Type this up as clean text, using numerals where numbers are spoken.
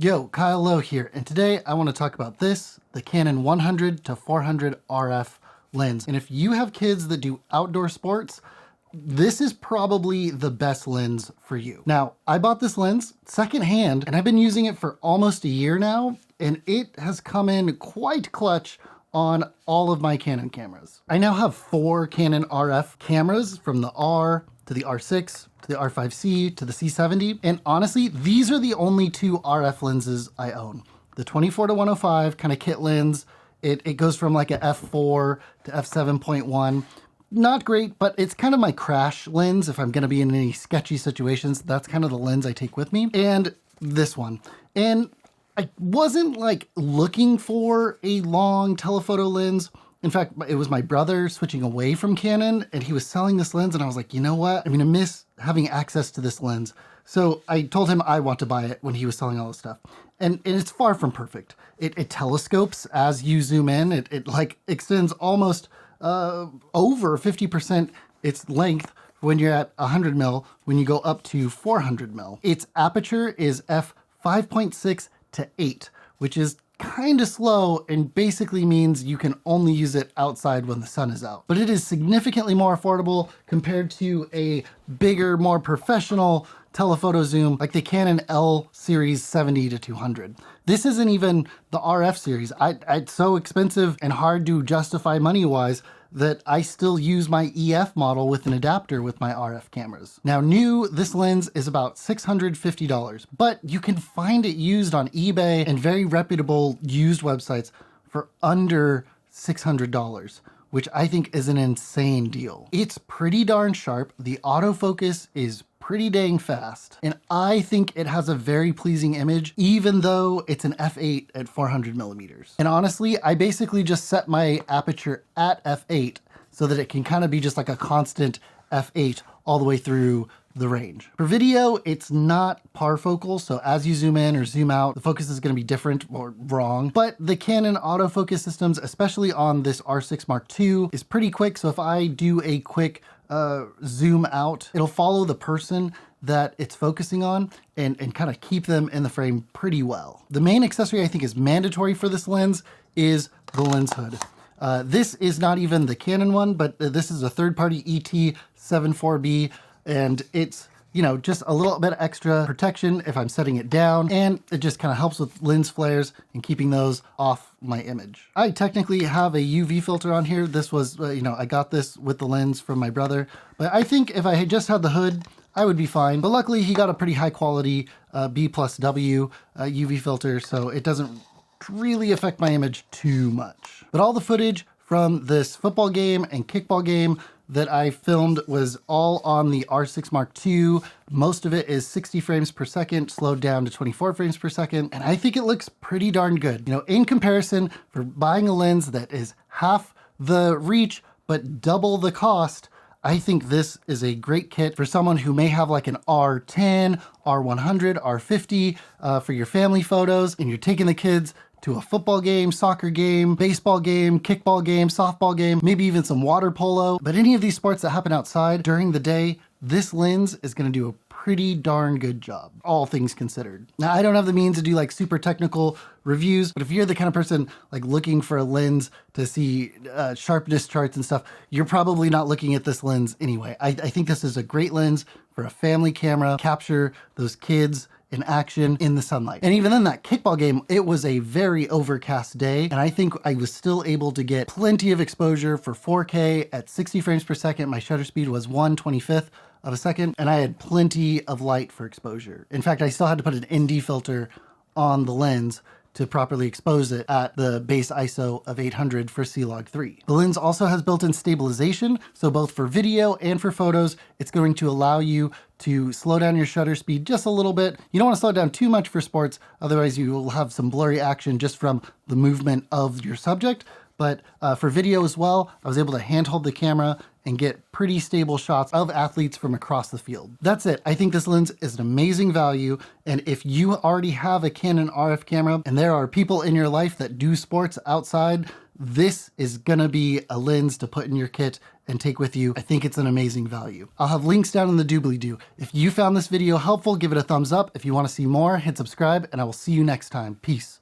Yo, Kyle Lowe here, and today I want to talk about the Canon 100 to 400 RF lens. And if you have kids that do outdoor sports, this is probably the best lens for you. Now, I bought this lens secondhand, and I've been using it for almost a year now, and it has come in quite clutch on all of my Canon cameras. I now have 4 Canon RF cameras, from the R to the R6 to the R5C to the C70. And honestly, these are the only 2 RF lenses I own. The 24 to 105 kind of kit lens, it goes from like a f4 to f7.1. Not great, but it's kind of my crash lens if I'm gonna be in any sketchy situations. That's kind of the lens I take with me. And this one. And I wasn't like looking for a long telephoto lens. In fact, it was my brother switching away from Canon, and he was selling this lens, and I was like, you know what? I'm gonna miss having access to this lens. So I told him I want to buy it when he was selling all this stuff. And it's far from perfect. It telescopes as you zoom in. It like extends almost over 50% its length when you're at 100 mil, when you go up to 400 mil. Its aperture is f5.6 to 8, which is kind of slow and basically means you can only use it outside when the sun is out. But it is significantly more affordable compared to a bigger, more professional telephoto zoom like the Canon L series 70 to 200. This isn't even the RF series. It's so expensive and hard to justify money-wise that I still use my EF model with an adapter with my RF cameras. Now new, this lens is about $650, but you can find it used on eBay and very reputable used websites for under $600, which I think is an insane deal. It's pretty darn sharp. The autofocus is pretty dang fast, and I think it has a very pleasing image, even though it's an f8 at 400 millimeters. And honestly, I basically just set my aperture at f8 so that it can kind of be just like a constant f8 all the way through the range. For video, it's not parfocal, so as you zoom in or zoom out, the focus is going to be different or wrong. But the Canon autofocus systems, especially on this R6 Mark II, is pretty quick. So if I do a quick zoom out, it'll follow the person that it's focusing on and kind of keep them in the frame pretty well. The main accessory I think is mandatory for this lens is the lens hood. This is not even the Canon one, but this is a third-party ET74B, and it's, you know, just a little bit extra protection if I'm setting it down, and it just kind of helps with lens flares and keeping those off my image. I technically have a UV filter on here. This was, I got this with the lens from my brother, but I think if I had just had the hood, I would be fine. But luckily he got a pretty high quality B+W UV filter, so it doesn't really affect my image too much. But all the footage from this football game and kickball game that I filmed was all on the R6 Mark II. Most of it is 60 frames per second, slowed down to 24 frames per second, and I think it looks pretty darn good. You know, in comparison, for buying a lens that is half the reach but double the cost, I think this is a great kit for someone who may have like an R10, R100, R50 for your family photos, and you're taking the kids to a football game, soccer game, baseball game, kickball game, softball game, maybe even some water polo. But any of these sports that happen outside during the day, this lens is gonna do a pretty darn good job, all things considered. Now, I don't have the means to do like super technical reviews, but if you're the kind of person like looking for a lens to see sharpness charts and stuff, you're probably not looking at this lens anyway. I think this is a great lens for a family camera, capture those kids in action in the sunlight. And even then, that kickball game, it was a very overcast day, and I think I was still able to get plenty of exposure for 4K at 60 frames per second. My shutter speed was 1/25 of a second, and I had plenty of light for exposure. In fact, I still had to put an ND filter on the lens to properly expose it at the base ISO of 800 for C-Log3. The lens also has built-in stabilization, so both for video and for photos, it's going to allow you to slow down your shutter speed just a little bit. You don't want to slow it down too much for sports, otherwise you will have some blurry action just from the movement of your subject. but for video as well, I was able to handhold the camera and get pretty stable shots of athletes from across the field. That's it. I think this lens is an amazing value, and if you already have a Canon RF camera and there are people in your life that do sports outside, this is gonna be a lens to put in your kit and take with you. I think it's an amazing value. I'll have links down in the doobly-doo. If you found this video helpful, give it a thumbs up. If you wanna see more, hit subscribe, and I will see you next time. Peace.